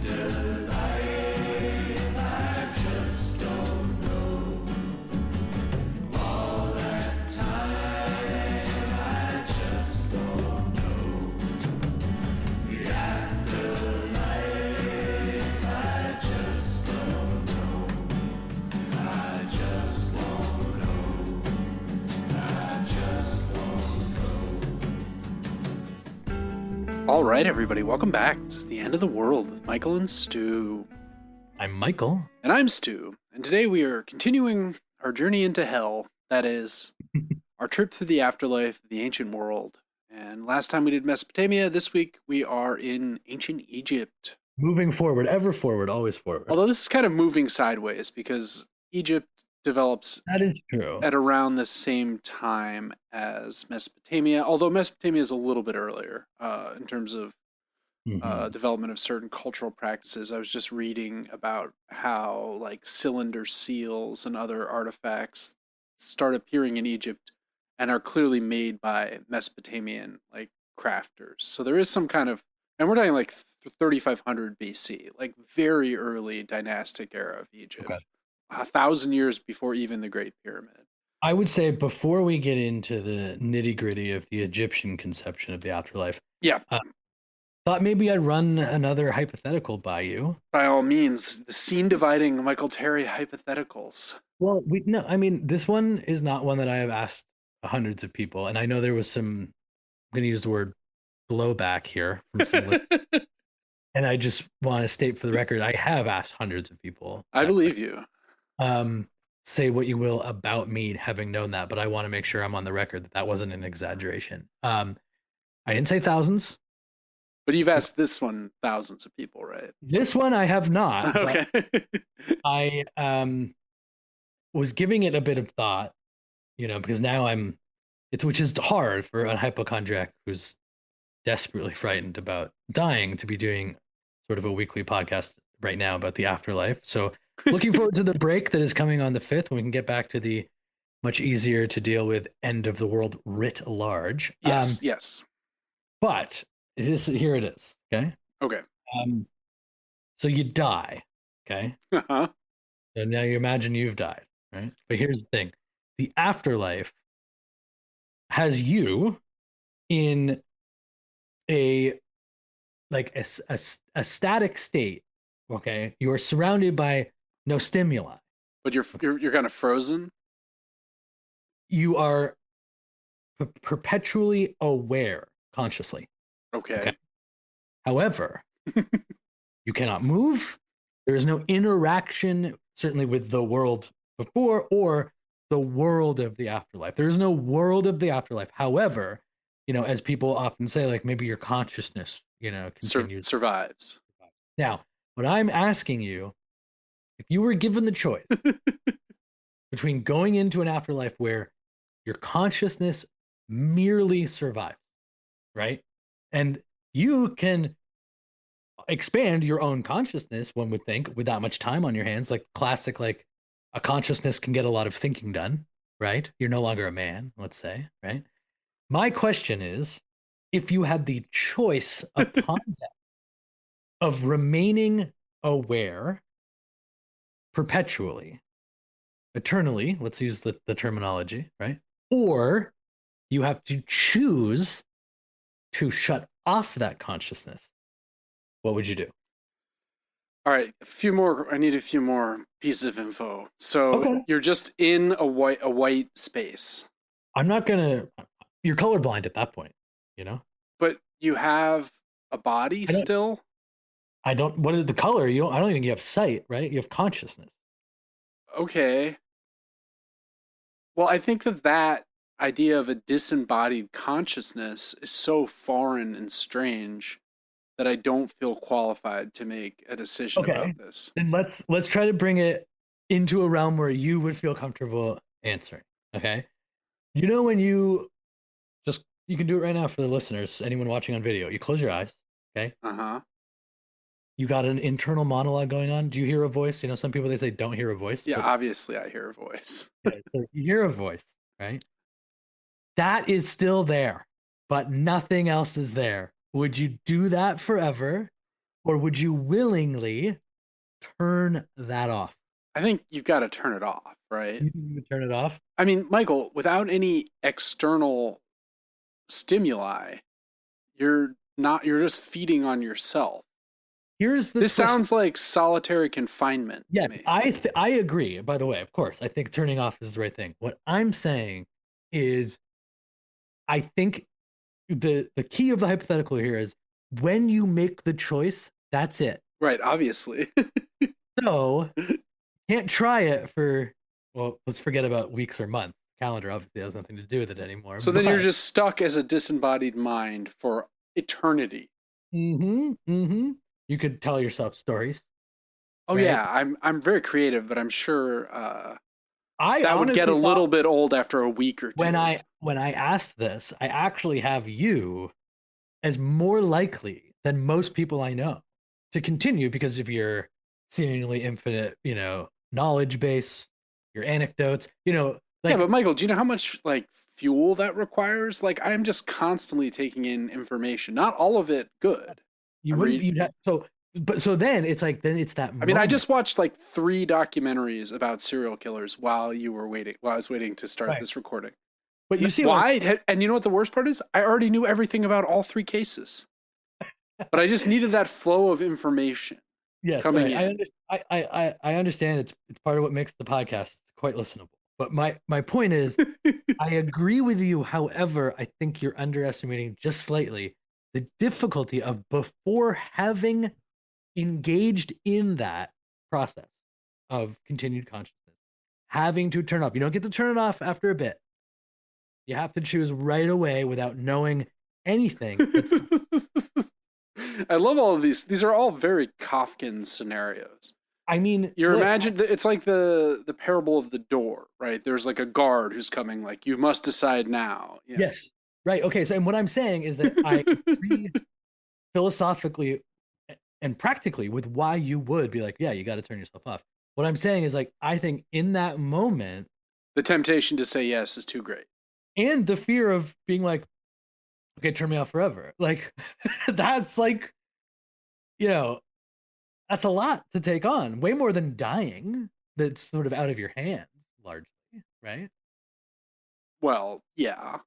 I just don't know. All that time, I just don't know. The afterlife, I just don't know. I just won't know. I just won't know. All right, everybody, welcome back. It's the end of the world with Michael and Stu. I'm Michael. And I'm Stu. And today we are continuing our journey into hell. That is, our trip through the afterlife of the ancient world. And last time we did Mesopotamia. This week we are in ancient Egypt. Moving forward, ever forward, always forward. Although this is kind of moving sideways because Egypt develops That is true. at around the same time as Mesopotamia. Although Mesopotamia is a little bit earlier in terms of development of certain cultural practices. I was just reading about how like cylinder seals and other artifacts start appearing in Egypt and are clearly made by Mesopotamian like crafters. So there is some kind of, and we're talking like 3500 BC, like very early dynastic era of Egypt, Okay. 1,000 years before even the Great Pyramid. I would say before we get into the nitty gritty of the Egyptian conception of the afterlife, Yeah, thought maybe I'd run another hypothetical by you. by all means, the scene dividing Michael Terry hypotheticals. Well, I mean, this one is not one that I have asked hundreds of people, and I know there was some, I'm going to use the word blowback here from some listeners. And I just want to state for the record, I have asked hundreds of people. I believe you. Say what you will about me having known that, but I want to make sure I'm on the record that that wasn't an exaggeration. I didn't say thousands. But you've asked this one thousands of people, right? This one I have not. Okay. I was giving it a bit of thought, because now which is hard for a hypochondriac who's desperately frightened about dying to be doing sort of a weekly podcast right now about the afterlife. So looking forward to the break that is coming on the 5th when we can get back to the much easier to deal with end of the world writ large. Yes. But here it is. Okay. Okay. So you die. Okay. Uh-huh. So now you imagine you've died, right? But here's the thing. The afterlife has you in a static state. Okay. You are surrounded by no stimuli. But you're kind of frozen. You are perpetually aware consciously. Okay. However, you cannot move. There is no interaction, certainly with the world before or the world of the afterlife. There is no world of the afterlife. However, as people often say, like maybe your consciousness, continues. Survives. Now, what I'm asking you, if you were given the choice between going into an afterlife where your consciousness merely survives, right? And you can expand your own consciousness, one would think, with that much time on your hands, like classic, like a consciousness can get a lot of thinking done, right? You're no longer a man, let's say, right? My question is, if you had the choice upon that of remaining aware perpetually, eternally, let's use the terminology, right? Or you have to choose to shut off that consciousness, what would you do? All right, I need a few more pieces of info. So Okay. You're just in a white space. You're colorblind at that point, But you have a body still? what is the color? I don't even think you have sight, right? You have consciousness. Okay. Well, I think that idea of a disembodied consciousness is so foreign and strange that I don't feel qualified to make a decision about this. Then let's try to bring it into a realm where you would feel comfortable answering. Okay. When you can do it right now for the listeners, anyone watching on video, you close your eyes. Okay. Uh-huh. You got an internal monologue going on. Do you hear a voice? Some people, they say don't hear a voice. Yeah, obviously I hear a voice. Okay, so you hear a voice, right? That is still there, but nothing else is there. Would you do that forever? or would you willingly turn that off? I think you've got to turn it off, right? You think you would turn it off? I mean, Michael, without any external stimuli, you're just feeding on yourself. Here's the This twist. sounds like solitary confinement to Yes, me. I agree. By the way, of course, I think turning off is the right thing. What I'm saying is, I think the key of the hypothetical here is when you make the choice, that's it. Right, obviously. So can't try it for, well, let's forget about weeks or months. Calendar obviously has nothing to do with it anymore. So then you're just stuck as a disembodied mind for eternity. You could tell yourself stories. Oh Right. yeah, I'm very creative, but I'm sure I that would get honestly a little bit old after a week or two. when I asked this, I actually have you as more likely than most people I know to continue because of your seemingly infinite, knowledge base, your anecdotes, Yeah, like but Michael, do you know how much like fuel that requires? Like I'm just constantly taking in information. Not all of it good. you I'm wouldn't reading- you'd have, so then it's like that I mean, I moment. just watched like 3 documentaries about serial killers while I was waiting to start Right. this recording. But you see, Why? And you know what the worst part is? I already knew everything about all 3 cases. But I just needed that flow of information. yes, coming right. I understand it's part of what makes the podcast quite listenable. But my point is, I agree with you. However, I think you're underestimating just slightly the difficulty of before having engaged in that process of continued consciousness, having to turn off. You don't get to turn it off after a bit. You have to choose right away without knowing anything. I love all of these. These are all very Kafkan scenarios. I mean, It's like the parable of the door, right? There's like a guard who's coming, like, you must decide now. You know? Yes. Right. Okay. So, and what I'm saying is that I agree philosophically and practically with why you would be like, yeah, you got to turn yourself off. What I'm saying is, like, I think in that moment, The temptation to say yes is too great. and the fear of being like, okay, turn me off forever. Like, that's like, that's a lot to take on. Way more than dying. That's sort of out of your hands, largely, right? Well, yeah.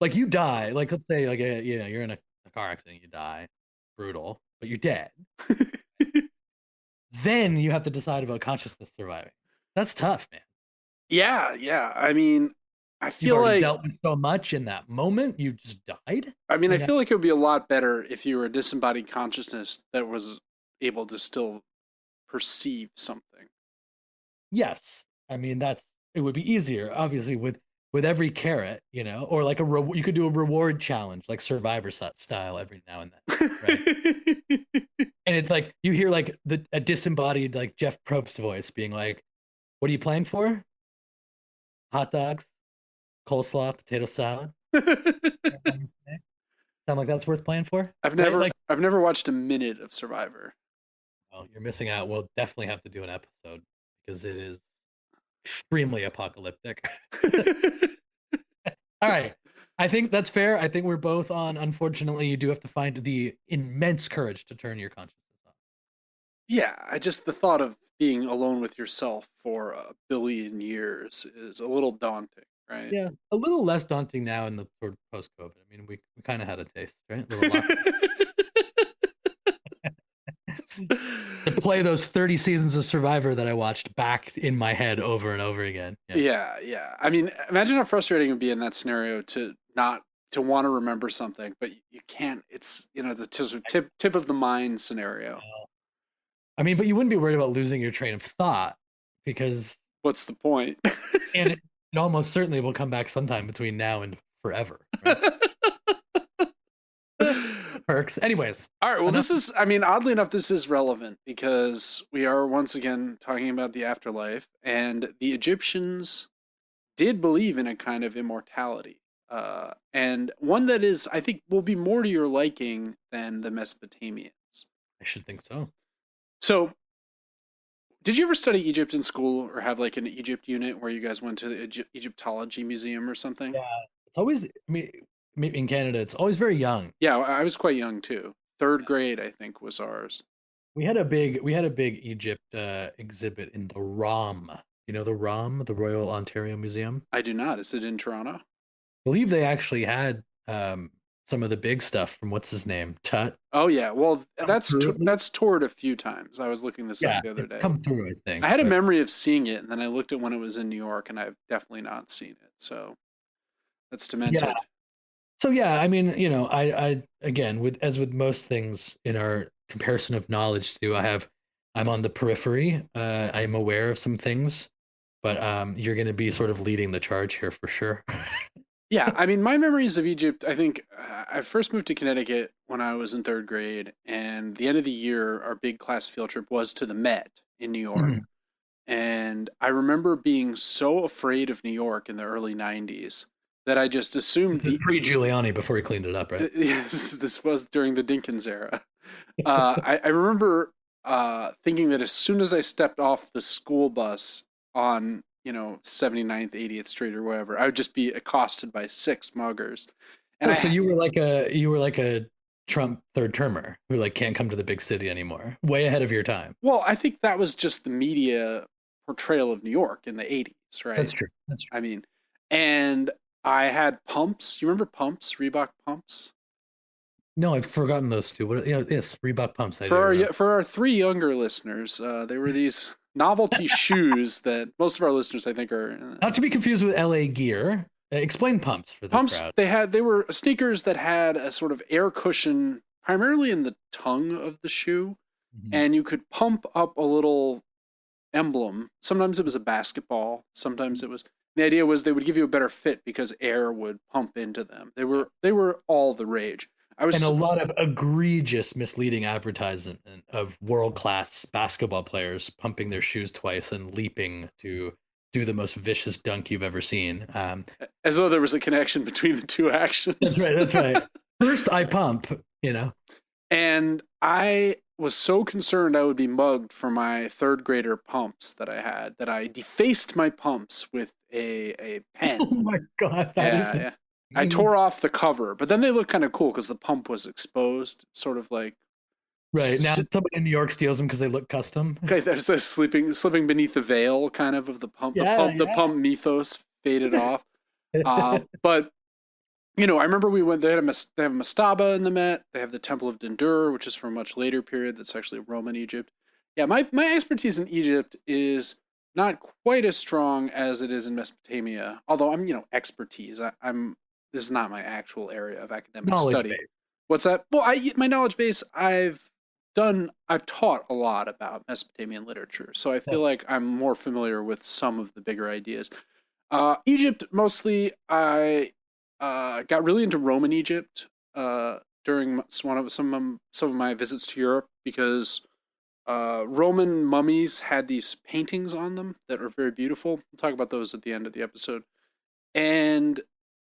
Like you die. Like let's say, like you're in a car accident, you die, brutal, but you're dead. Then you have to decide about consciousness surviving. That's tough, man. Yeah. I mean, I You've feel already like dealt with so much in that moment. You just died. I mean, I Yeah. feel like it would be a lot better if you were a disembodied consciousness that was able to still perceive something. Yes, I mean it would be easier, obviously, with every carrot, or like you could do a reward challenge, like Survivor style, every now and then, right? And it's like you hear like a disembodied like Jeff Probst voice being like, "What are you playing for? Hot dogs, coleslaw, potato salad." Sound like that's worth playing for? I've Right? never Like, I've never watched a minute of Survivor. well, you're missing out. We'll definitely have to do an episode because it is extremely apocalyptic. All right. I think that's fair. I think we're both on. Unfortunately, you do have to find the immense courage to turn your consciousness off. Yeah, the thought of being alone with yourself for 1 billion years is a little daunting, right? Yeah, a little less daunting now in the sort of post-COVID. I mean, we kind of had a taste, right? A little lockdown. To play those 30 seasons of Survivor that I watched back in my head over and over again. Yeah. I mean, imagine how frustrating it would be in that scenario to not to want to remember something, but you can't. It's it's a tip of the mind scenario. I mean, but you wouldn't be worried about losing your train of thought because What's the point? and it almost certainly will come back sometime between now and forever. Right? Perks. Anyways. All right. Well, oddly enough, this is relevant because we are once again talking about the afterlife, and the Egyptians did believe in a kind of immortality, and one that is, I think, will be more to your liking than the Mesopotamians. I should think so. So, did you ever study Egypt in school or have like an Egypt unit where you guys went to the Egyptology museum or something? Yeah, it's always. I mean, in Canada, it's always very young. Yeah, I was quite young too. third grade, I think, was ours. We had a big Egypt exhibit in the ROM. You know the ROM, the Royal Ontario Museum. I do not. Is it in Toronto? Believe they actually had some of the big stuff from what's his name, Tut. Oh yeah. Well, Come through at least. that's toured a few times. I was looking this up Yeah, the other it's day. come through, I I think. had a But memory of seeing it, and then I looked at when it was in New York, and I've definitely not seen it. So that's yeah, demented. so yeah, I mean, I again, with as with most things in our comparison of knowledge too, I'm on the periphery. I'm aware of some things, but you're going to be sort of leading the charge here for sure. Yeah, I mean, my memories of Egypt, I think I first moved to Connecticut when I was in third grade, and the end of the year, our big class field trip was to the Met in New York. Mhm. And I remember being so afraid of New York in the early 90s that I just assumed This is pre-Giuliani before he cleaned it up, right? yes, this was during the Dinkins era. I remember thinking that as soon as I stepped off the school bus on, 79th, 80th Street or whatever, I would just be accosted by six muggers. And Oh, so you were like a Trump third termer who like can't come to the big city anymore. Way ahead of your time. well, I think that was just the media portrayal of New York in the 80s, right? That's true. That's true. I mean, and I had pumps. You remember pumps, Reebok pumps? No, I've forgotten those two. What? Yeah, yes, Reebok pumps. I do For remember. for our three younger listeners, they were these novelty shoes that most of our listeners, I think, are Not to be confused with LA Gear. Explain pumps for the pumps. crowd. They were sneakers that had a sort of air cushion, primarily in the tongue of the shoe, Mhm. and you could pump up a little emblem. Sometimes it was a basketball. Sometimes it was. The idea was they would give you a better fit because air would pump into them. They were all the rage. I And a was lot of egregious misleading advertising of world-class basketball players pumping their shoes twice and leaping to do the most vicious dunk you've ever seen. as though there was a connection between the two That's actions. right. That's right. First, I pump. And I was so concerned I would be mugged for my third grader pumps that I had that I defaced my pumps with a pen. Oh my god, that is. Yeah. I tore off the cover, but then they look kind of cool because the pump was exposed, sort of like Right now, somebody in New York steals them because they look custom. okay, there's a slipping beneath the veil kind of the pump. The pump mythos faded off. But I remember we went. They have a mastaba in the Met. They have the Temple of Dendur, which is from a much later period. That's actually Roman Egypt. Yeah, my expertise in Egypt is not quite as strong as it is in Mesopotamia. Although I'm expertise. I'm this is not my actual area of academic Knowledge study. base. What's that? Well, my knowledge base. I've taught a lot about Mesopotamian literature, so I feel like I'm more familiar with some of the bigger ideas. Egypt mostly. I got really into Roman Egypt during some of my visits to Europe because Roman mummies had these paintings on them that are very beautiful. We'll talk about those at the end of the episode. And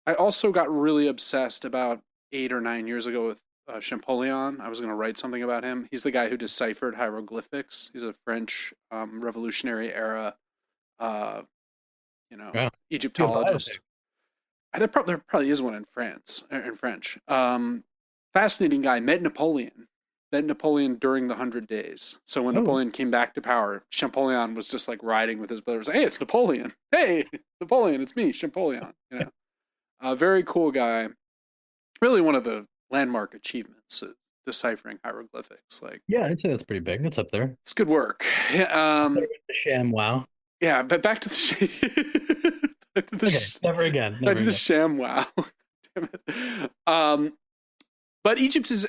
I also got really obsessed about 8 or 9 years ago with Champollion. I was going to write something about him. He's the guy who deciphered hieroglyphics. He's a French Revolutionary era, Yeah. Egyptologist. There probably is one in France, in French. Fascinating guy. Met Napoleon during the 100 Days. So when Napoleon came back to power, Champollion was just like riding with his brothers. Hey, it's Napoleon. Hey, Napoleon, it's me, Champollion. Very cool guy. Really one of the landmark achievements of deciphering hieroglyphics. Like, Yeah, I'd say that's pretty big. That's up there. it's good work. Yeah, The sham wow. yeah, but back to the Okay, never again. back Never to the again. sham wow. Damn it. But Egypt is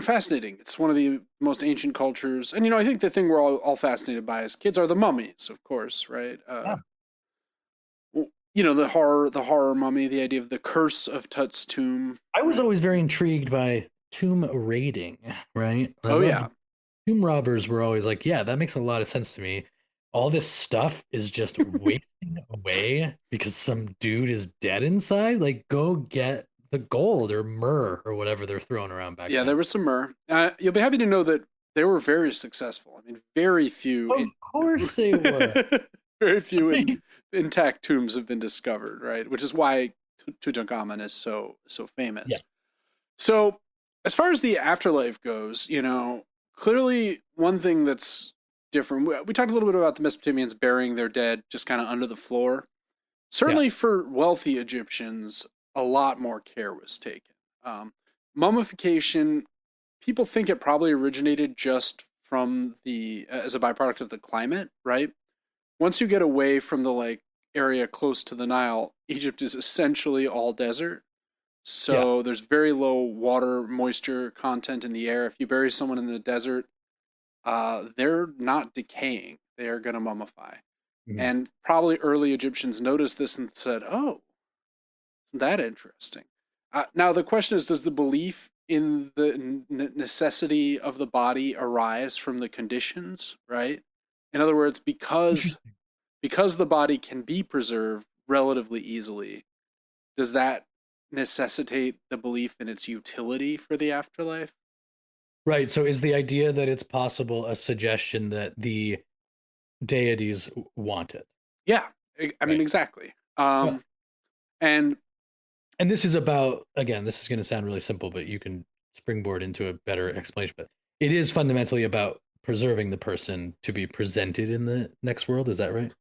fascinating. It's one of the most ancient cultures, and I think the thing we're all fascinated by as kids are the mummies, of course, right? The horror mummy, the idea of the curse of Tut's tomb. I was always very intrigued by tomb raiding, right? Oh yeah, Tomb robbers were always like, yeah, that makes a lot of sense to me. All this stuff is just wasting away because some dude is dead inside. Like, go get the gold or myrrh or whatever they're throwing around back yeah. then. There was some myrrh. You'll be happy to know that they were very successful. I mean, very few. Of course they were. Very few intact tombs have been discovered, right? Which is why Tutankhamun is so famous. Yeah. So As far as the afterlife goes, clearly one thing that's different. We talked a little bit about the Mesopotamians burying their dead just kind of under the floor. Yeah. Certainly for wealthy Egyptians, a lot more care was taken. Mummification, people think it probably originated just from as a byproduct of the climate, right? Once you get away from the area close to the Nile, Egypt is essentially all desert. Yeah. So there's very low water moisture content in the air. If you bury someone in the desert, they're not decaying. They are going to mummify. Mhm. And probably early Egyptians noticed this and said, "Oh, isn't that interesting?" Now the question is, does the belief in the necessity of the body arise from the conditions, right? In other words, Interesting. because the body can be preserved relatively easily, does that necessitate the belief in its utility for the afterlife? Right. So is the idea that it's possible a suggestion that the deities want it? Yeah, I mean Right. exactly. Well, And and this is about, again, this is going to sound really simple, but you can springboard into a better explanation. But it is fundamentally about preserving the person to be presented in the next world. Is that right?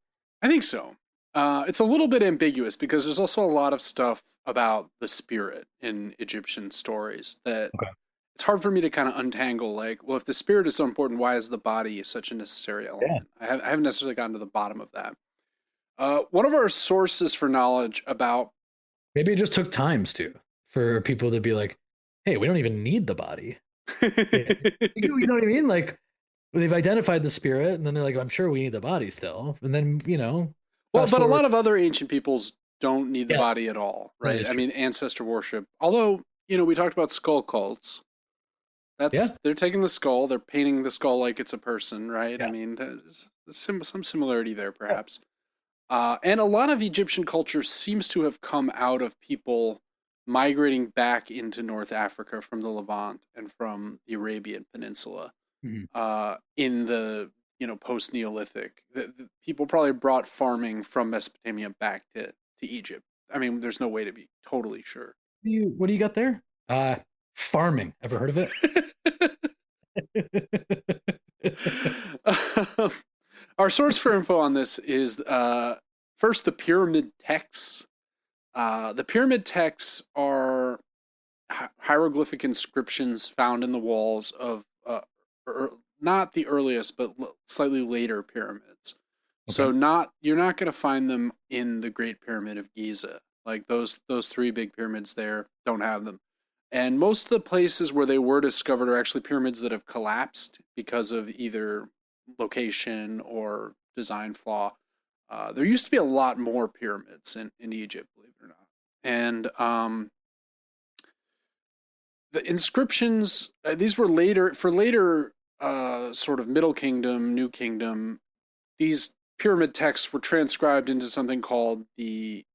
I think so. It's a little bit ambiguous because there's also a lot of stuff about the spirit in Egyptian stories that Okay. it's hard for me to kind of untangle. Like, well, if the spirit is so important, why is the body such a necessary Yeah. element? I haven't necessarily gotten to the bottom of that. One of our sources for knowledge about Maybe it just took times for people to be like, hey, we don't even need the body. You know what I mean? Like they've identified the spirit, and then they're like, I'm sure we need the body still. And then, well, fast but a forward. lot of other ancient peoples don't need the Yes, body at all, that right? is I true. mean, ancestor worship. Although, we talked about skull cults. Yeah. They're taking the skull, they're painting the skull like it's a person, right? I Yeah. mean, there's some similarity there, Yeah. perhaps. And a lot of Egyptian culture seems to have come out of people migrating back into North Africa from the Levant and from the Arabian Peninsula Mhm. in the post Neolithic. The people probably brought farming from Mesopotamia back to Egypt. I mean, there's no way to be totally sure. What do you got there? Farming. Ever heard of it? Our source for info on this is first the pyramid texts. The pyramid texts are hieroglyphic inscriptions found in the walls of not the earliest, but slightly later pyramids. Okay. So you're not going to find them in the Great Pyramid of Giza. Like those three big pyramids there don't have them. And most of the places where they were discovered are actually pyramids that have collapsed because of either location or design flaw. There used to be a lot more pyramids in Egypt, believe it or not. And the inscriptions, these were later sort of Middle Kingdom, New Kingdom. These pyramid texts were transcribed into something called the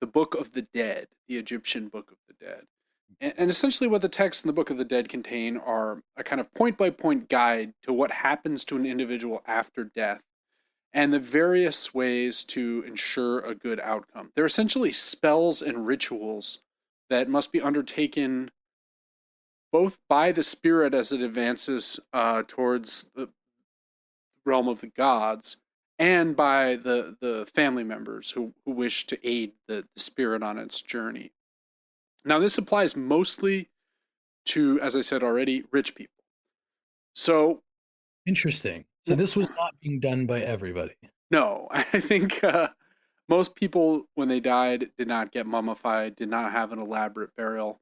Book of the Dead, the Egyptian Book of the Dead. And essentially, what the texts in the Book of the Dead contain are a kind of point by point guide to what happens to an individual after death and the various ways to ensure a good outcome. They're essentially spells and rituals that must be undertaken both by the spirit as it advances towards the realm of the gods and by the family members who wish to aid the spirit on its journey. Now, this applies mostly to, as I said already, rich people. So, Interesting. So this was not being done by everybody. no, I think most people, when they died, did not get mummified, did not have an elaborate burial.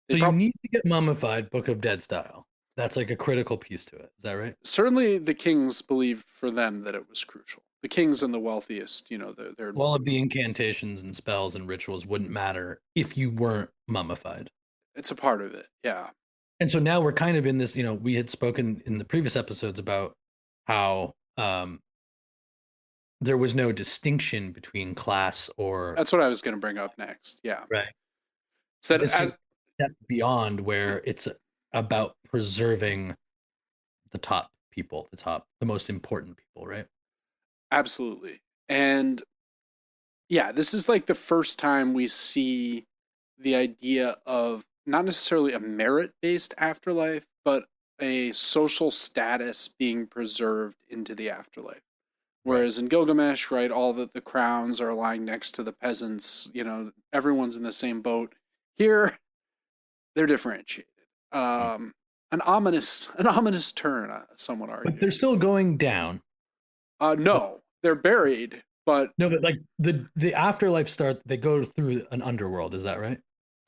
They So you probably need to get mummified, Book of Dead style. That's like a critical piece to it. Is that right? certainly the kings believed for them that it was crucial. The kings and the wealthiest, they're All of the incantations and spells and rituals wouldn't matter if you weren't mummified. it's a part of it. Yeah, And so now we're kind of in this, we had spoken in the previous episodes about how there was no distinction between class or that's what I was going to bring up next. Yeah, right. so that This seems as a step beyond where it's about preserving the top people, the most important people, right? absolutely, and yeah, this is like the first time we see the idea of not necessarily a merit-based afterlife, but a social status being preserved into the afterlife. Right. Whereas in Gilgamesh, right, all the crowns are lying next to the peasants, everyone's in the same boat. Here, they're differentiated. Mm. An ominous turn, some would But argue. they're still going down. But No, they're buried, but no, but like the afterlife start, they go through an underworld. Is that right?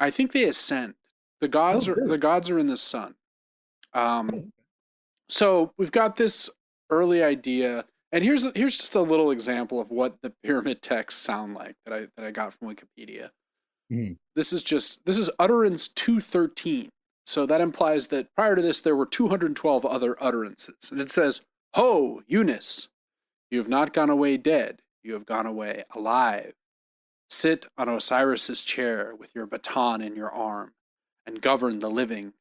I think they ascend. The gods Oh, are really? the gods are in the sun. So we've got this early idea, and here's just a little example of what the pyramid texts sound like that I got from Wikipedia. Mhm. This is utterance 213. So that implies that prior to this there were 212 other utterances. And it says, "Ho, Eunice, you have not gone away dead, you have gone away alive. Sit on Osiris's chair with your baton in your arm, and govern the living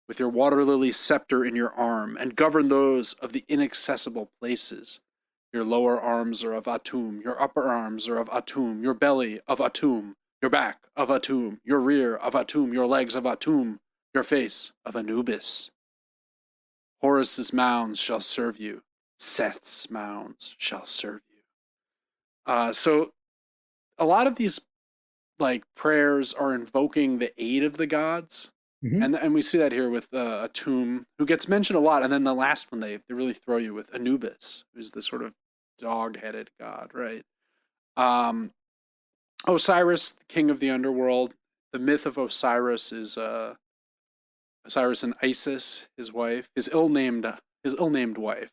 with your water lily scepter in your arm, and govern those of the inaccessible places. Your lower arms are of Atum, your upper arms are of Atum, your belly of Atum, your back of Atum, your rear of Atum, your legs of Atum, your face of Anubis. Horus's mounds shall serve you, Seth's mounds shall serve you." So a lot of these prayers are invoking the aid of the gods. Mhm. And we see that here with Atum, who gets mentioned a lot, and then the last one they really throw you with Anubis, who's the sort of dog-headed god, right? Um, Osiris, the king of the underworld. The myth of Osiris is Osiris and Isis, his wife, his ill-named wife.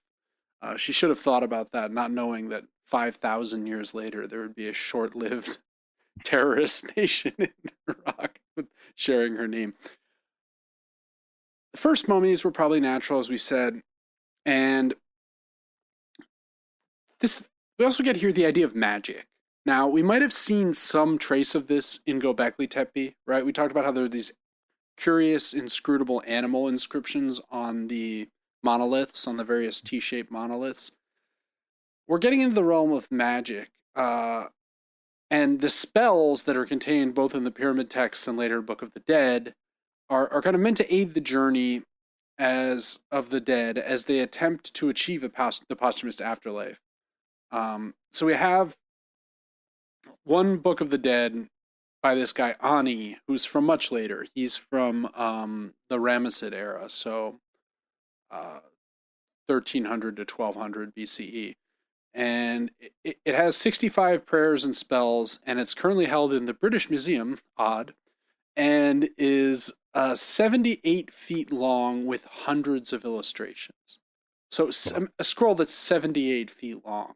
She should have thought about that, not knowing that 5,000 years later there would be a short-lived terrorist nation in Iraq with sharing her name. The first mummies were probably natural, as we said, and this we also get here the idea of magic. Now, we might have seen some trace of this in Göbekli Tepe, right? We talked about how there are these curious, inscrutable animal inscriptions on the monoliths, on the various T-shaped monoliths. We're getting into the realm of magic, and the spells that are contained both in the pyramid texts and later Book of the Dead are kind of meant to aid the journey as of the dead as they attempt to achieve the posthumous afterlife. So we have one Book of the Dead by this guy Ani, who's from much later. He's from the Ramessid era, so 1300 to 1200 BCE. And it has 65 prayers and spells, and it's currently held in the British Museum, odd, and is 78 feet long with hundreds of illustrations. So a scroll that's 78 feet long.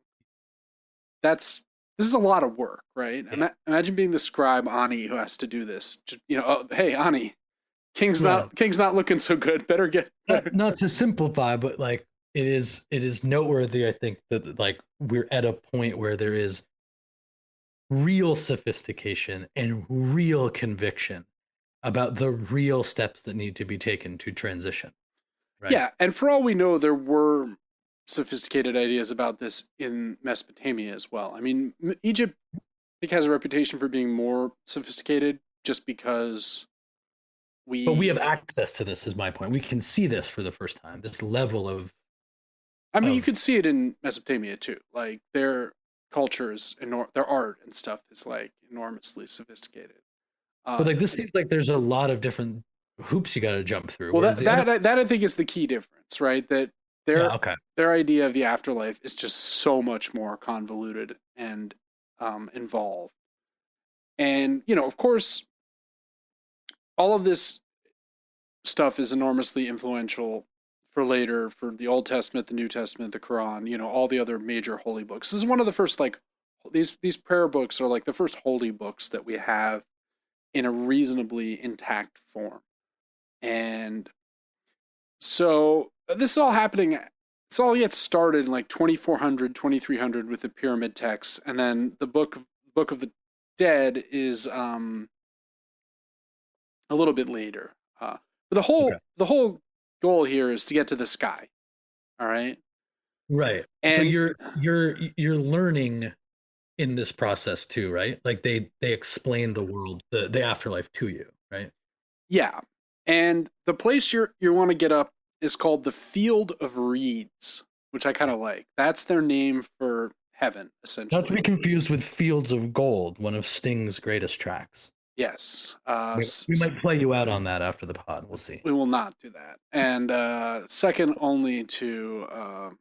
This is a lot of work, right? Yeah. Imagine being the scribe Ani who has to do this. Oh, hey Ani, King's Well, not looking so good. Better get better. not to simplify, but like it is noteworthy, I think, that like we're at a point where there is real sophistication and real conviction about the real steps that need to be taken to transition, right? Yeah, and for all we know, there were sophisticated ideas about this in Mesopotamia as well. I mean, Egypt, I think, has a reputation for being more sophisticated just because But we have we. access to this, is my point. We can see this for the first time, this level I mean, you of could see it in Mesopotamia too. Like their cultures, their art and stuff is enormously sophisticated. but Uh, like this seems like there's a lot of different hoops you got to jump through. well, Whereas that the other, that I think is the key difference, right? That their yeah, okay, their idea of the afterlife is just so much more convoluted and involved. And of course, all of this stuff is enormously influential for later, for the Old Testament, the New Testament, the Quran, all the other major holy books. This is one of the first these prayer books are like the first holy books that we have in a reasonably intact form. And so this is all happening. This all gets started in like 2400, 2300 with the pyramid texts, and then the book of the Dead is a little bit later. But okay, the whole goal here is to get to the sky. All right, right. So and you're learning in this process too, right? Like they explain the world, the afterlife to you, right? Yeah. And the place you want to get up is called the Field of Reeds, which I kind of like. That's their name for heaven, Not to be essentially. confused with Fields of Gold, one of Sting's greatest tracks. Yes. We might play you out on that after the pod. We'll see. We will not do that. And second only to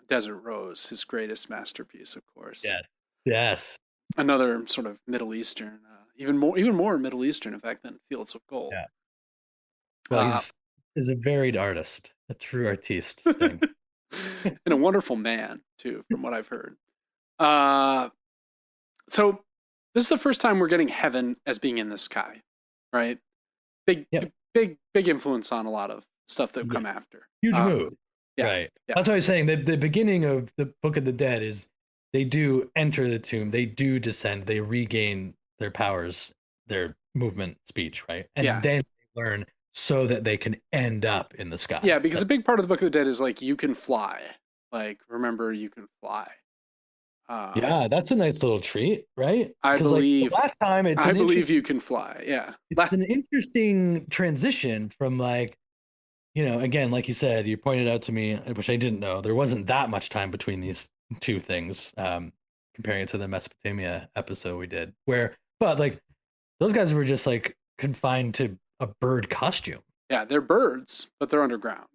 Desert Rose, his greatest masterpiece, of course. Yes. Yes. Another sort of Middle Eastern, even more Middle Eastern, in fact, than Fields of Gold. Yeah. Well, he's a varied artist, a true artiste. Sting. And a wonderful man, too, from what I've heard. So this is the first time we're getting heaven as being in the sky, right? Big influence on a lot of stuff that come after. Huge move. Yeah, right. Yeah. That's what I was saying. The beginning of the Book of the Dead is they do enter the tomb, they do descend, they regain their powers, their movement, speech, right? And then they learn so that they can end up in the sky. Yeah, because a big part of the Book of the Dead is like, you can fly. Like, remember, you can fly. Yeah, that's a nice little treat, right? I believe last time I believe you can fly. Yeah, it's an interesting transition from like, again, like you said, you pointed out to me, which I didn't know, there wasn't that much time between these two things, comparing it to the Mesopotamia episode we did, but like those guys were just like confined to a bird costume. Yeah, they're birds, but they're underground.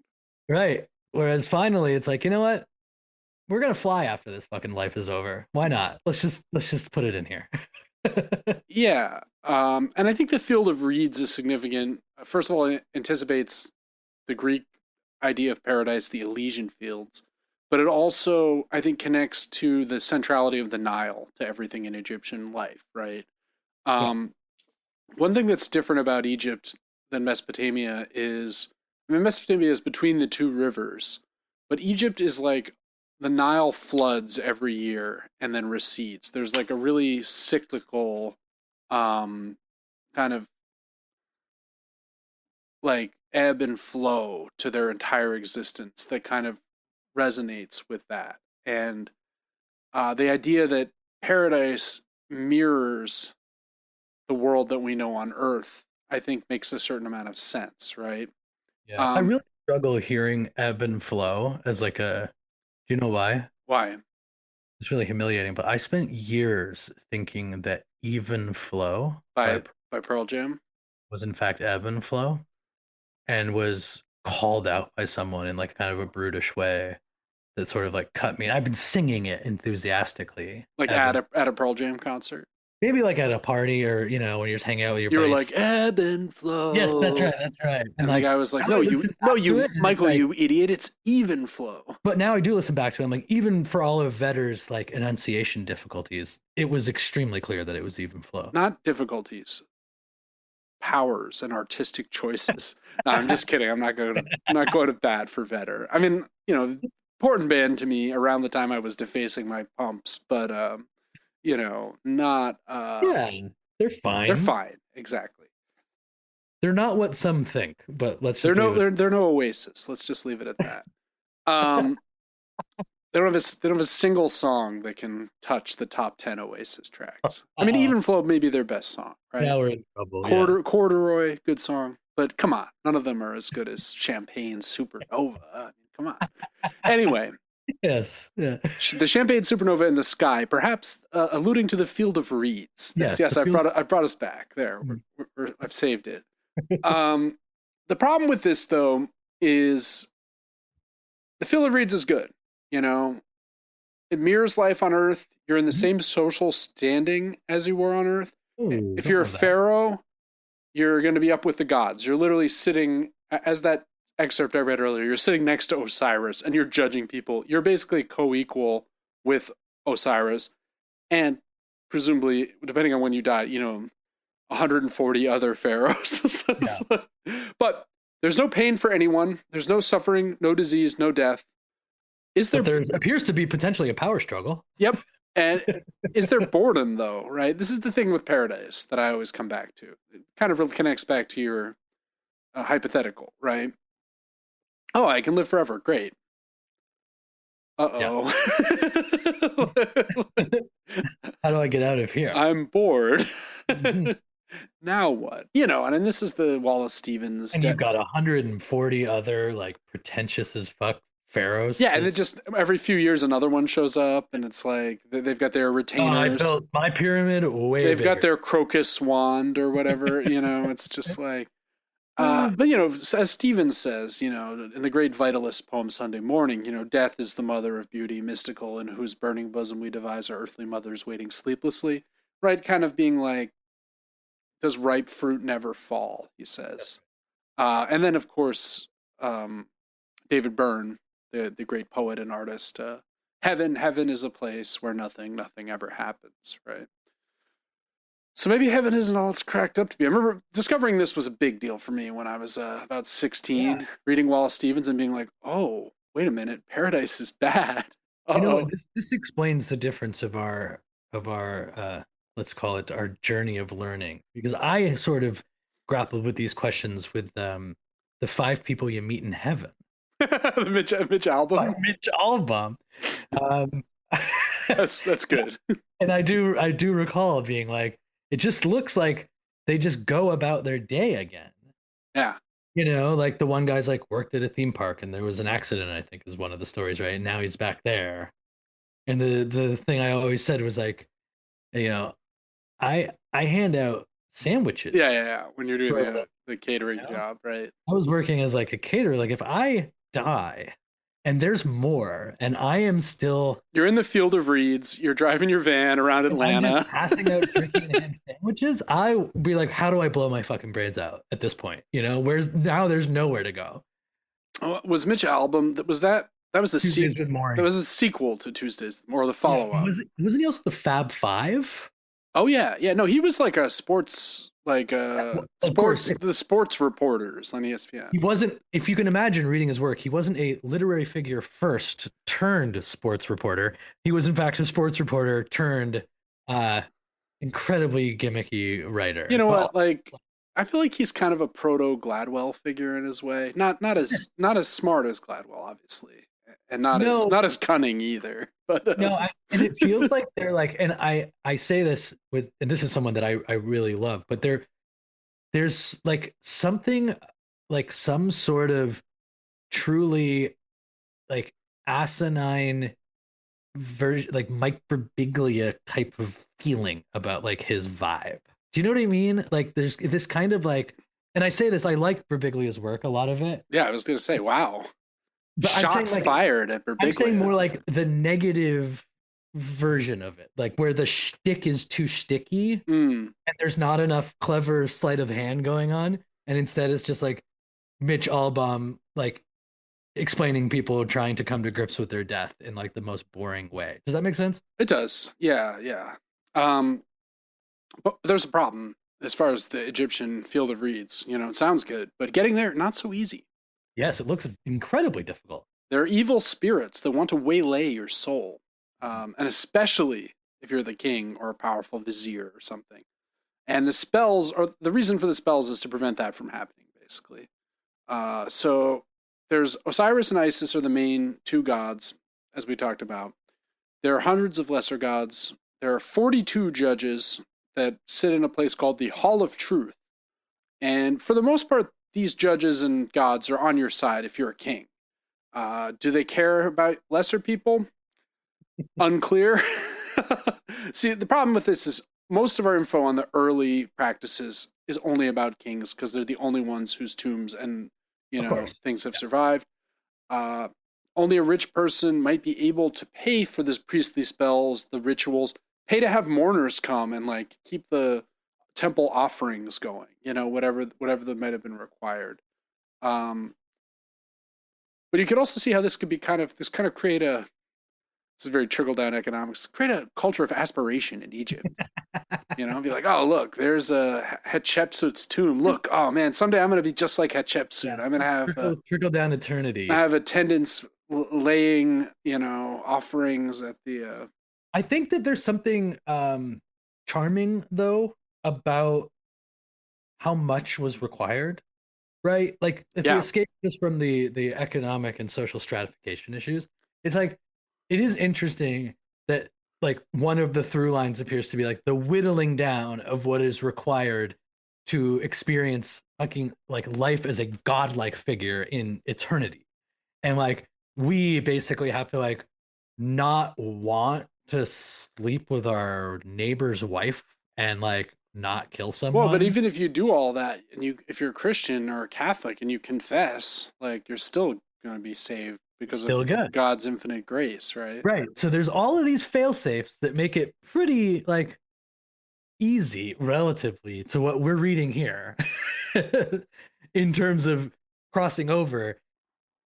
Right. Whereas finally, it's like, you know what? We're gonna fly after this fucking life is over. Why not? Let's just put it in here. Yeah, and I think the Field of Reeds is significant. First of all, it anticipates the Greek idea of paradise, the Elysian fields, but it also, I think, connects to the centrality of the Nile to everything in Egyptian life. Right. One thing that's different about Egypt than Mesopotamia is, Mesopotamia is between the two rivers, but Egypt is like, the Nile floods every year and then recedes. There's like a really cyclical kind of like ebb and flow to their entire existence that kind of resonates with that. And the idea that paradise mirrors the world that we know on Earth, I think makes a certain amount of sense, right? Yeah. I really struggle hearing ebb and flow as like do you know why? Why? It's really humiliating, but I spent years thinking that even flow by Pearl Jam was in fact ebb and flow, and was called out by someone in like kind of a brutish way that sort of like cut me. And I've been singing it enthusiastically. Like at a Pearl Jam concert? Maybe like at a party, or when you're just hanging out with your buddies. You were like, ebb and flow. Yes, that's right. And the guy was like, no, Michael, you idiot, it's even flow. But now I do listen back to him, like, even for all of Vedder's like enunciation difficulties, it was extremely clear that it was even flow. Not difficulties, powers and artistic choices. No, I'm just kidding. I'm not going to bat for Vedder. I mean, important band to me around the time I was defacing my pumps, but not yeah, they're fine. They're fine, exactly. They're not what some think, but they're no Oasis. Let's just leave it at that. They don't have a single song that can touch the top 10 Oasis tracks. I mean, Even Flow may be their best song, right? Now we're in trouble. Corduroy, good song, but come on, none of them are as good as Champagne Supernova. I mean, come on. Anyway. Yes. Yeah. The Champagne Supernova in the sky, perhaps alluding to the Field of Reeds. Yes, I've brought us back there. I've saved it. The problem with this, though, is the Field of Reeds is good. It mirrors life on Earth. You're in the same social standing as you were on Earth. Ooh, if you're a pharaoh, you're going to be up with the gods. You're literally sitting, as that excerpt I read earlier, you're sitting next to Osiris and you're judging people. You're basically co-equal with Osiris, and presumably, depending on when you die, 140 other pharaohs. But there's no pain for anyone. There's no suffering, no disease, no death. There appears to be potentially a power struggle. Yep. And is there boredom, though, right? This is the thing with paradise that I always come back to. It kind of connects back to your hypothetical, right? Oh, I can live forever. Great. Uh-oh. Yeah. How do I get out of here? I'm bored. Now what? You know, and this is the Wallace Stevens. And you've got 140 other like pretentious as fuck pharaohs. Yeah, and it just every few years another one shows up, and it's like they've got their Oh, I retainers. built my pyramid way They've bigger. got their crocus wand or whatever. You know, it's just like. But you know, as Stevens says, you know, in the great vitalist poem Sunday Morning, you know, death is the mother of beauty, mystical, in whose burning bosom we devise our earthly mothers waiting sleeplessly. Right, kind of being like, does ripe fruit never fall? He says, and then of course, David Byrne, the great poet and artist, heaven is a place where nothing ever happens. Right. So maybe heaven isn't all it's cracked up to be. I remember discovering this was a big deal for me when I was about 16, reading Wallace Stevens and being like, oh, wait a minute, paradise is bad. You know, this explains the difference of our let's call it our journey of learning. Because I sort of grappled with these questions with the 5 people you meet in heaven. Mitch Albom. Mitch Albom. That's good. And I do recall being like, it just looks like they just go about their day again. Yeah. You know, like the one guy's like worked at a theme park and there was an accident, I think is one of the stories, right? And now he's back there. And the thing I always said was like, you know, I hand out sandwiches. Yeah. When you're doing the catering job, right? I was working as like a caterer. Like if I die and there's more, and I am still. You're in the field of reeds. You're driving your van around Atlanta. I'm just passing out drinking ham sandwiches. I would be like, how do I blow my fucking brains out at this point? You know, where's now? There's nowhere to go. Oh, was Mitch Albom? That was the Tuesdays with Morrie. That was the sequel to Tuesdays, or the follow up. Wasn't he also the Fab Five? Oh yeah. No, he was like a sports, the sports reporters on ESPN. He wasn't, if you can imagine reading his work, he wasn't a literary figure first turned sports reporter. He was in fact a sports reporter turned incredibly gimmicky writer. You know what? Like, I feel like he's kind of a proto Gladwell figure in his way. Not as smart as Gladwell, obviously, and not as cunning either. But no, and it feels like they're like, and I say this with, and this is someone that I really love, but there's like something like some sort of truly like asinine version, like Mike Birbiglia type of feeling about like his vibe. Do you know what I mean? Like there's this kind of like, and I say this, I like Birbiglia's work, a lot of it. Yeah, I was gonna say, wow. But Shots fired at Birbiglia. I'm saying more like the negative version of it, like where the shtick is too sticky and there's not enough clever sleight of hand going on, and instead it's just like Mitch Albom like explaining people trying to come to grips with their death in like the most boring way. Does that make sense? It does. Yeah. But there's a problem as far as the Egyptian field of reeds. You know, it sounds good, but getting there, not so easy. Yes, it looks incredibly difficult. There are evil spirits that want to waylay your soul, and especially if you're the king or a powerful vizier or something. And the reason for the spells is to prevent that from happening, basically. So there's Osiris and Isis are the main 2 gods, as we talked about. There are hundreds of lesser gods. There are 42 judges that sit in a place called the Hall of Truth. And for the most part, these judges and gods are on your side if you're a king. Do they care about lesser people? Unclear. See, the problem with this is most of our info on the early practices is only about kings because they're the only ones whose tombs and things have survived. Only a rich person might be able to pay for this priestly spells, the rituals, pay to have mourners come and like keep the temple offerings going, whatever that might have been required. But you could also see how this could be kind of create this is very trickle-down economics, create a culture of aspiration in Egypt. Be like, oh, look, there's a Hatshepsut's tomb. Look, oh man, someday I'm going to be just like Hatshepsut. I'm going to have trickle-down eternity. I have attendants laying, offerings at the... I think that there's something charming, though, about how much was required, right? Like if you escape just from the economic and social stratification issues, it's like it is interesting that like one of the through lines appears to be like the whittling down of what is required to experience fucking like life as a godlike figure in eternity. And like we basically have to like not want to sleep with our neighbor's wife and like not kill Well, but someone. even if you do all that, and if you're a Christian or a Catholic and you confess, like you're still going to be saved because of Still good. God's infinite grace, right? Right. So there's all of these fail safes that make it pretty like easy relatively to what we're reading here in terms of crossing over.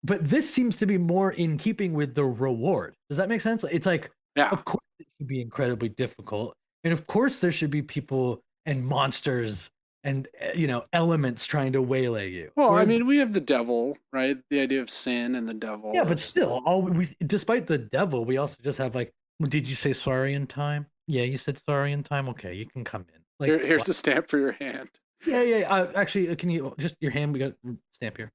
But this seems to be more in keeping with the reward. Does that make sense? It's like, Yeah. of course, it should be incredibly difficult. And of course, there should be people and monsters and, elements trying to waylay you. Well, I Whereas, mean, we have the devil, right? The idea of sin and the yeah, devil but is. still, despite the devil, we also just have like, "Well, did you say sorry in time? Yeah, you said sorry in time. Okay, you can come in. Like, Here's what? the stamp for your hand. Yeah, yeah. Actually, can you just your hand? We got stamp here.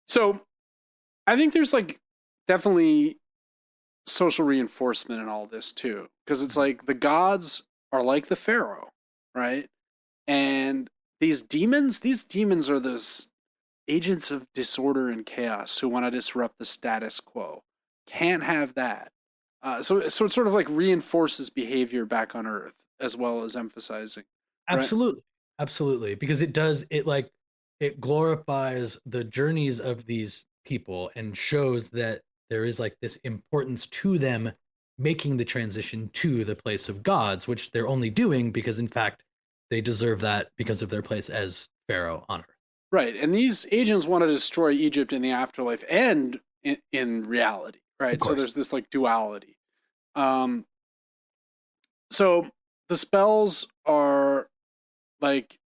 So I think there's like definitely social reinforcement in all this too, because it's like the gods are like the pharaoh, right? And these demons are those agents of disorder and chaos who want to disrupt the status quo. Can't have that. So it sort of like reinforces behavior back on Earth as well as emphasizing, right? Absolutely. Absolutely. Because it glorifies the journeys of these people and shows that there is like this importance to them making the transition to the place of gods, which they're only doing because in fact they deserve that because of their place as Pharaoh on earth. Right. And these agents want to destroy Egypt in the afterlife and in reality, Of right? So course. there's this like duality. Um, so the spells are like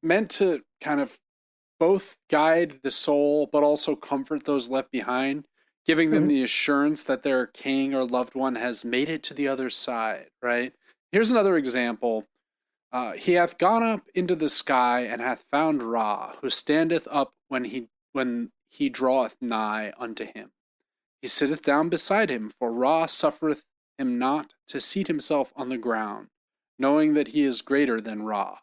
meant to kind of both guide the soul but also comfort those left behind, giving them Mhm. the assurance that their king or loved one has made it to the other side, right? Here's another example. He hath gone up into the sky and hath found Ra, who standeth up when he draweth nigh unto him. He sitteth down beside him, for Ra suffereth him not to seat himself on the ground, knowing that he is greater than Ra.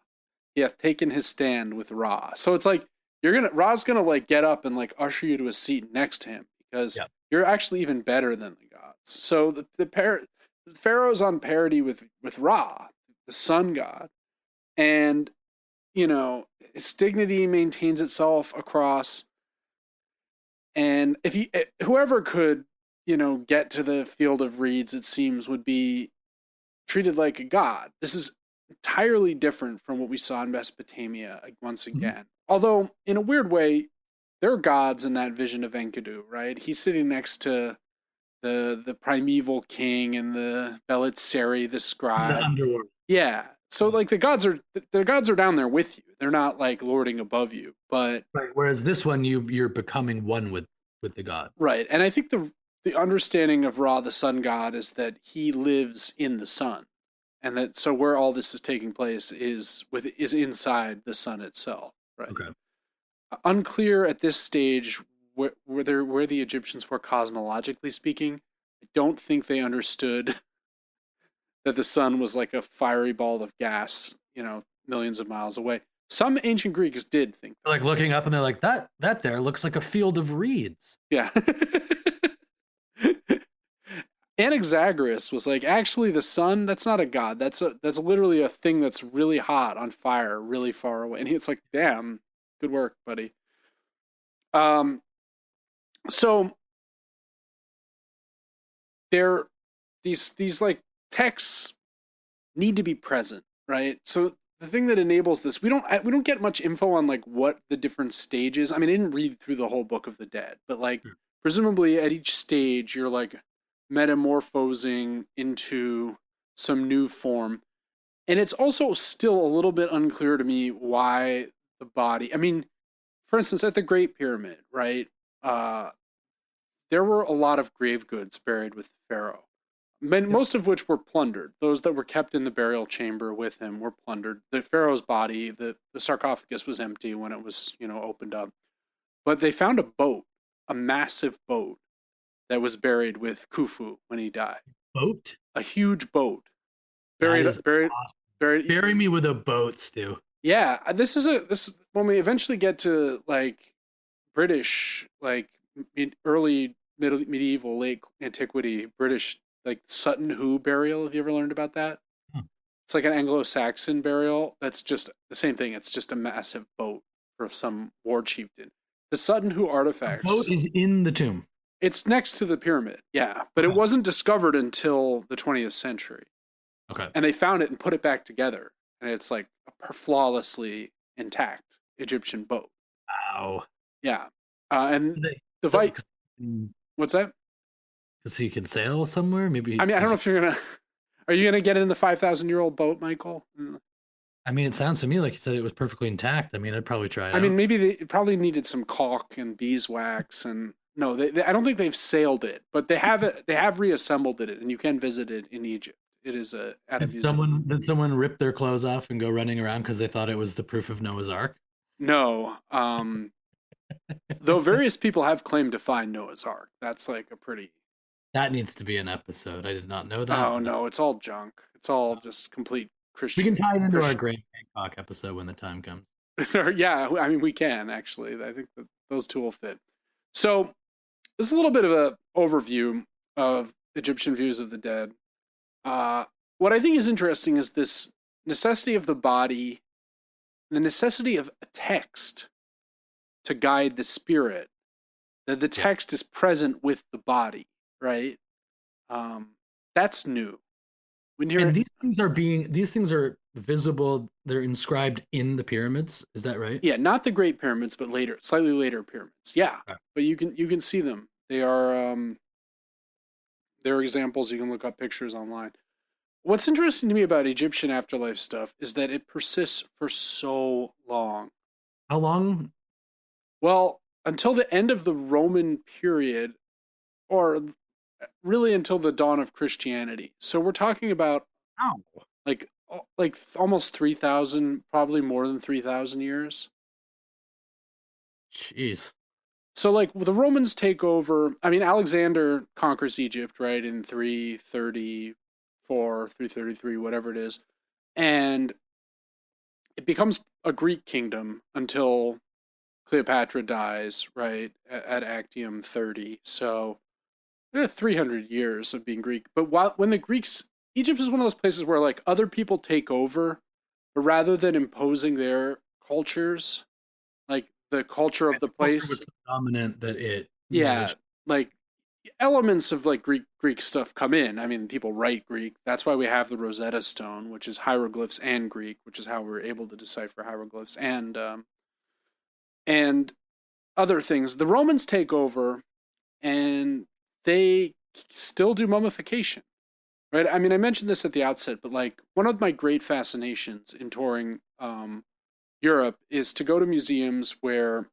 He hath taken his stand with Ra. So it's like Ra's gonna like get up and like usher you to a seat next to him because Yeah. you're actually even better than the gods. So the Pharaoh's on parity with Ra, the sun god, and its dignity maintains itself across. And if whoever could get to the field of reeds, it seems, would be treated like a god. This is entirely different from what we saw in Mesopotamia once Mhm. again. Although in a weird way, there are gods in that vision of Enkidu, right? He's sitting next to the primeval king and the Belitseri, the The scribe. underworld. Yeah. So like the gods are down there with you. They're not like lording above you. But Right. Whereas this one you're becoming one with the god. right. And I think the understanding of Ra, the sun god, is that he lives in the sun. And that so where all this is taking place is inside the sun itself. Right. Okay. Unclear at this stage where the Egyptians were cosmologically speaking. I don't think they understood that the sun was like a fiery ball of gas, millions of miles away. Some ancient Greeks did think They're like looking up and they're like, that there looks like a field of reeds. that. Yeah. Anaxagoras was like, actually, the sun, that's not a god. That's literally a thing that's really hot on fire, really far away. And it's like, damn, good work, buddy. Um, so there, these like texts need to be present, right? So the thing that enables this, we don't get much info on like what the different stages. I mean, I didn't read through the whole Book of the Dead, but like Hmm. presumably at each stage you're like metamorphosing into some new form. And it's also still a little bit unclear to me why the body. I mean, for instance, at the Great Pyramid, right? Uh, there were a lot of grave goods buried with Pharaoh. Yep. Most of which were plundered. Those that were kept in the burial chamber with him were plundered. The pharaoh's body, the sarcophagus was empty when it was, opened up. But they found a boat, a massive boat that was buried with Khufu when he died. Boat. A huge boat That buried is buried awesome. Very, Bury me with a boat, Stu. yeah. This is when we eventually get to like British, like early medieval, late antiquity British, like Sutton Hoo burial. Have you ever learned about that? Hmm. It's like an Anglo-Saxon burial. That's just the same thing. It's just a massive boat for some war chieftain. The Sutton Hoo A boat artifacts. is in the tomb. It's next to the pyramid, yeah, but it Okay. wasn't discovered until the 20th century, Okay. and they found it and put it back together, and it's like a flawlessly intact Egyptian boat. Wow. Yeah, and They, the Vite. What's that? because he can sail somewhere. Maybe. I mean, I don't know if you're gonna. Are you gonna get in the 5,000-year-old boat, Michael? I mean, it sounds to me like you said it was perfectly intact. I mean, I'd probably try it I mean, out. maybe they probably needed some caulk and beeswax, and no, I don't think they've sailed it, but they have it. They have reassembled it, and you can visit it in Egypt. It is at a museum. Did someone rip their clothes off and go running around because they thought it was the proof of Noah's Ark? No, though various people have claimed to find Noah's Ark. That's like a pretty. That needs to be an episode. I did not know that. Oh no, it's all junk. It's all just complete We Christian. can tie it into our Christian. Grant Hancock episode when the time comes. Yeah, I mean we can actually. I think that those two will fit. So this is a little bit of a overview of Egyptian views of the dead. What I think is interesting is this necessity of the body, the necessity of a text to guide the spirit. That the text is present with the body, right? That's new. When you're And these things are visible. They're inscribed in the pyramids. Is that right? yeah, not the Great Pyramids, but later, slightly later pyramids. Yeah, Okay. but you can see them. They're examples. You can look up pictures online. What's interesting to me about Egyptian afterlife stuff is that it persists for so long. How long? Well, until the end of the Roman period, or really until the dawn of Christianity. So we're talking about How? like almost 3,000, probably more than 3,000 years. Jeez. So like the Romans take over. I mean, Alexander conquers Egypt, right, in 334, 333, whatever it is, and it becomes a Greek kingdom until Cleopatra dies, right, at Actium 30. So 300 years of being Greek. But when the Greeks, Egypt is one of those places where like other people take over, but rather than imposing their cultures, like the culture of the place, was so dominant that it. yeah, like elements of like Greek stuff come in. I mean, people write Greek. That's why we have the Rosetta Stone, which is hieroglyphs and Greek, which is how we're able to decipher hieroglyphs and other things. The Romans take over, and they still do mummification, right? I mean, I mentioned this at the outset, but like one of my great fascinations in touring Europe is to go to museums where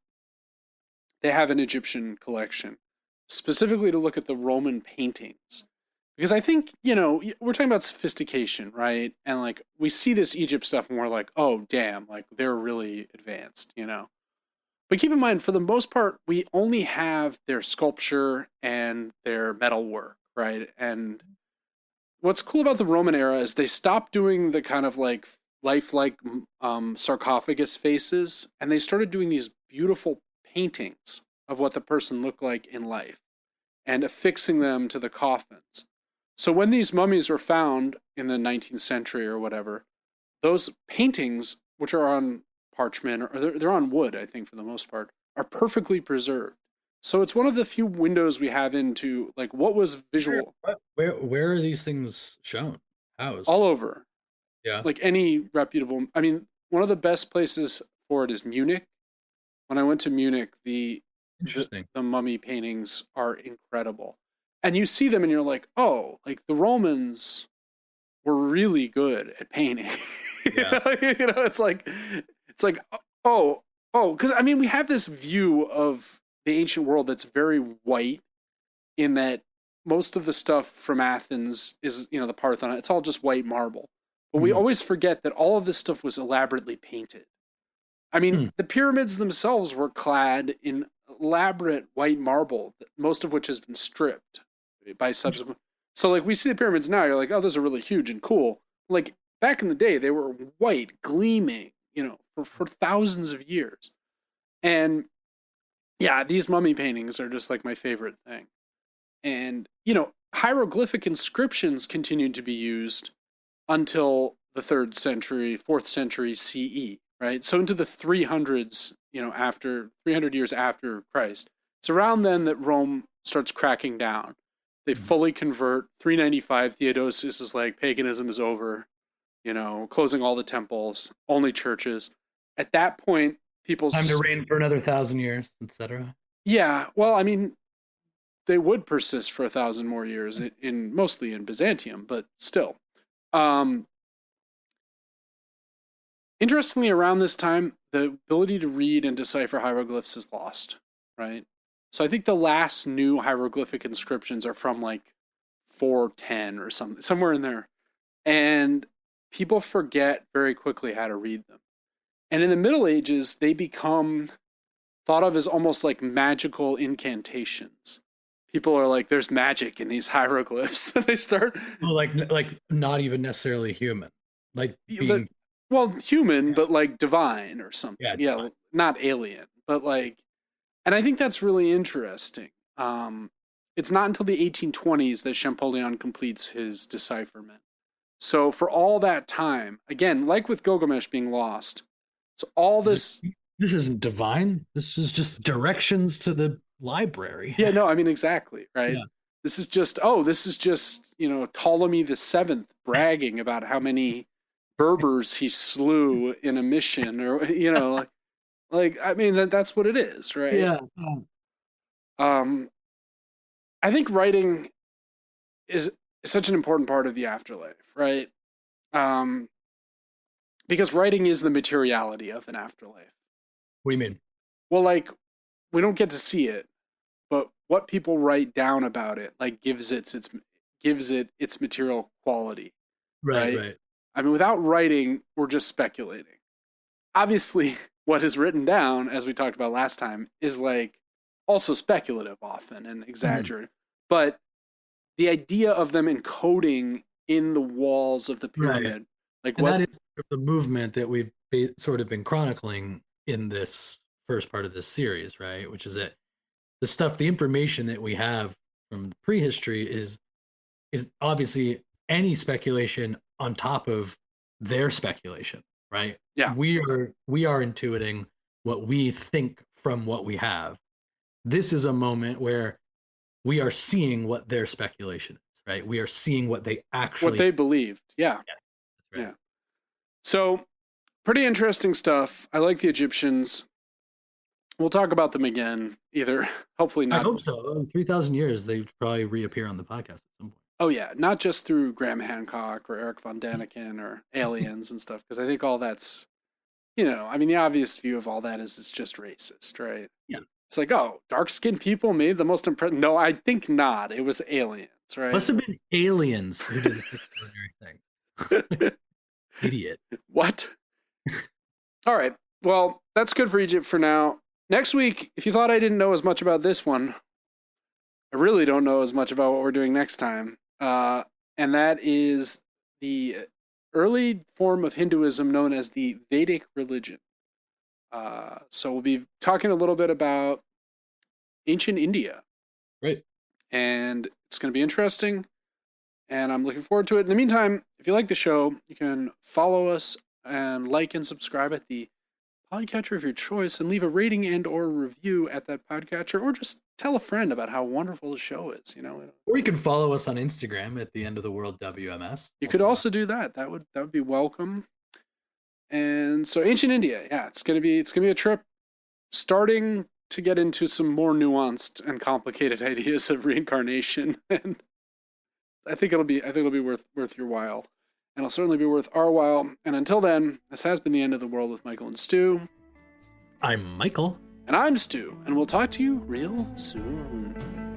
they have an Egyptian collection, specifically to look at the Roman paintings. Because I think, we're talking about sophistication, right? And like we see this Egypt stuff and we're like, oh, damn, like they're really advanced, But keep in mind, for the most part, we only have their sculpture and their metalwork, right? And what's cool about the Roman era is they stopped doing the kind of like lifelike sarcophagus faces, and they started doing these beautiful paintings of what the person looked like in life and affixing them to the coffins. So when these mummies were found in the 19th century or whatever, those paintings, which are on parchment, or they're on wood, I think for the most part, are perfectly preserved. So it's one of the few windows we have into like what was visual. Where are these things shown? Housed? All over. Yeah. Like any reputable. I mean, one of the best places for it is Munich. When I went to Munich, Interesting. the mummy paintings are incredible, and you see them and you're like, oh, like the Romans were really good at painting. Yeah. It's like oh, because I mean we have this view of the ancient world that's very white, in that most of the stuff from Athens is the Parthenon. It's all just white marble, but we always forget that all of this stuff was elaborately painted. I mean, the pyramids themselves were clad in elaborate white marble, most of which has been stripped by subsequent. So, like, we see the pyramids now, you're like, oh, those are really huge and cool. Like, back in the day, they were white, gleaming, for thousands of years. And yeah, these mummy paintings are just like my favorite thing. And, hieroglyphic inscriptions continued to be used until the 3rd century, 4th century CE, right? So into the 300s, after 300 years after Christ. It's around then that Rome starts cracking down. They fully convert. 395, Theodosius is like, paganism is over, closing all the temples, only churches. At that point, people... Time to reign for another 1,000 years, etc. Yeah, well, I mean, they would persist for 1,000 more years, mostly in Byzantium, but still. Interestingly, around this time, the ability to read and decipher hieroglyphs is lost, right? So I think the last new hieroglyphic inscriptions are from like 410 or something, somewhere in there. And people forget very quickly how to read them. And in the Middle Ages, they become thought of as almost like magical incantations. People are like, there's magic in these hieroglyphs. They start... Well, like not even necessarily human. Like being... human, but like divine or something. Yeah, not alien, but like... And I think that's really interesting. It's not until the 1820s that Champollion completes his decipherment. So for all that time, again, like with Gilgamesh being lost, so all this... This isn't divine. This is just directions to the library. Yeah, no, I mean, exactly, right? Yeah. This is just Ptolemy the Seventh bragging about how many Berbers he slew in a mission, or, I mean, that's what it is, right? Yeah. I think writing is such an important part of the afterlife, right? Because writing is the materiality of an afterlife. What do you mean? Well, like, we don't get to see it, but what people write down about it, like, gives it its material quality. Right. I mean, without writing, we're just speculating. Obviously, what is written down, as we talked about last time, is like also speculative often and exaggerated. But the idea of them encoding in the walls of the pyramid, that is the movement that we've sort of been chronicling in this first part of this series, right? Which is that the information that we have from prehistory is obviously any speculation on top of their speculation, right? Yeah. We are intuiting what we think from what we have. This is a moment where we are seeing what their speculation is, right? We are seeing what they believed. Yeah. That's right. Yeah. So pretty interesting stuff. I like the Egyptians. We'll talk about them again, either. Hopefully not. I hope so. 3,000 years, they probably reappear on the podcast at some point. Oh, yeah. Not just through Graham Hancock or Eric von Daniken or aliens and stuff, because I think all that's, the obvious view of all that is it's just racist, right? Yeah. It's like, oh, dark-skinned people made the most impressive. No, I think not. It was aliens, right? Must have been aliens who did this extraordinary thing. Idiot. What? All right. Well, that's good for Egypt for now. Next week, if you thought I didn't know as much about this one, I really don't know as much about what we're doing next time. And that is the early form of Hinduism known as the Vedic religion. So we'll be talking a little bit about ancient India. Right. And it's going to be interesting. And I'm looking forward to it. In the meantime, if you like the show, you can follow us and like and subscribe at the podcatcher of your choice and leave a rating and or review at that podcatcher, or just tell a friend about how wonderful the show is, Or you can follow us on Instagram at the End of the World WMS. You could also do that. That would be welcome. And so ancient India, yeah, it's gonna be a trip starting to get into some more nuanced and complicated ideas of reincarnation. And I think it'll be worth your while. And it'll certainly be worth our while. And until then, this has been the End of the World with Michael and Stu. I'm Michael. And I'm Stu. And we'll talk to you real soon.